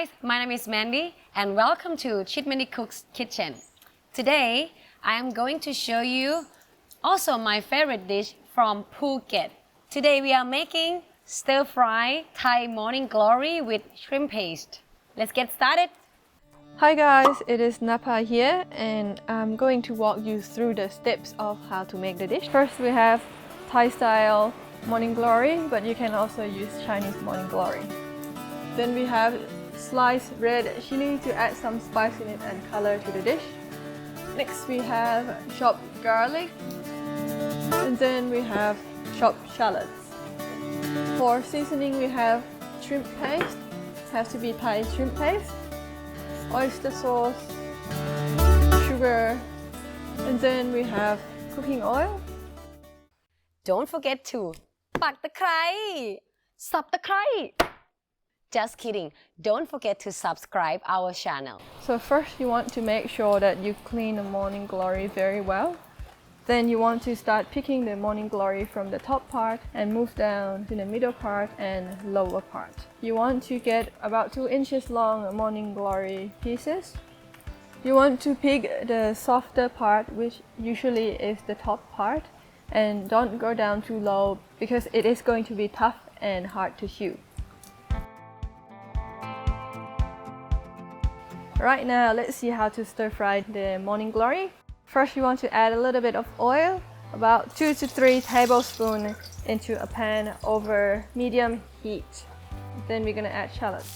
guys, my name is Mandy and welcome to ShitMendyCooks kitchen. Today, I am going to show you also my favorite dish from Phuket. Today we are making stir-fry Thai morning glory with shrimp paste. Let's get started. Hi guys, it is Napa here and I'm going to walk you through the steps of how to make the dish. First we have Thai style morning glory, but you can also use Chinese morning glory. Then we have sliced red chili to add some spice in it and color to the dish. Next we have chopped garlic, and then we have chopped shallots. For seasoning we have shrimp paste, has to be Thai shrimp paste, oyster sauce, sugar, and then we have cooking oil. Don't forget to ปักตะไคร้สับตะไคร้ Just kidding. Don't forget to subscribe our channel. So first you want to make sure that you clean the morning glory very well. Then you want to start picking the morning glory from the top part and move down to the middle part and lower part. You want to get about 2 inches long morning glory pieces. You want to pick the softer part, which usually is the top part, and don't go down too low because it is going to be tough and hard to chew. Right now, let's see how to stir fry the morning glory. First, you want to add a little bit of oil, about 2 to 3 tablespoons into a pan over medium heat. Then we're gonna add shallots.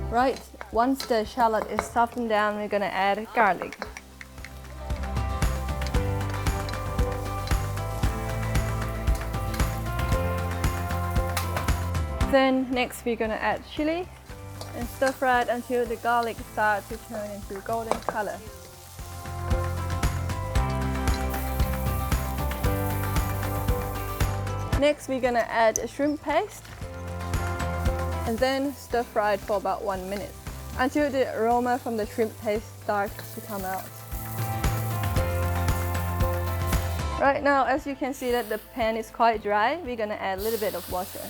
Right, once the shallot is softened down, we're gonna add garlic. Then next we're gonna add chili and stir fry it until the garlic starts to turn into golden color. Next we're gonna add shrimp paste and then stir fry it for about 1 minute until the aroma from the shrimp paste starts to come out. Right now, as you can see that the pan is quite dry, we're gonna add a little bit of water.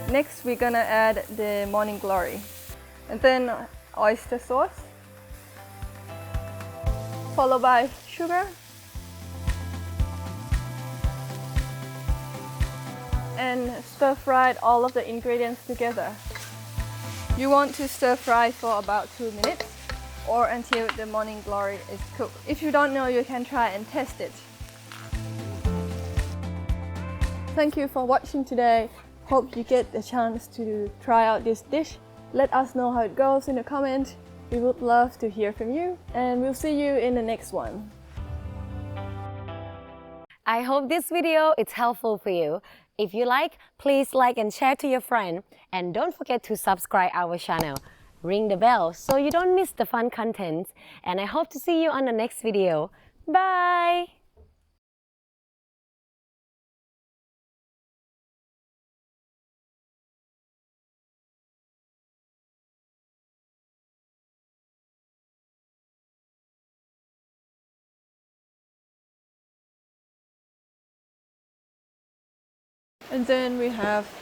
Next, we're gonna add the morning glory, and then oyster sauce, followed by sugar, and stir fry all of the ingredients together. You want to stir fry for about 2 minutes or until the morning glory is cooked. If you don't know, you can try and test it. Thank you for watching today. Hope you get the chance to try out this dish. Let us know how it goes in the comments. We would love to hear from you, and we'll see you in the next one. I hope this video is helpful for you. If you like, please like and share to your friend. And don't forget to subscribe our channel. Ring the bell so you don't miss the fun content. And I hope to see you on the next video. Bye! And then we have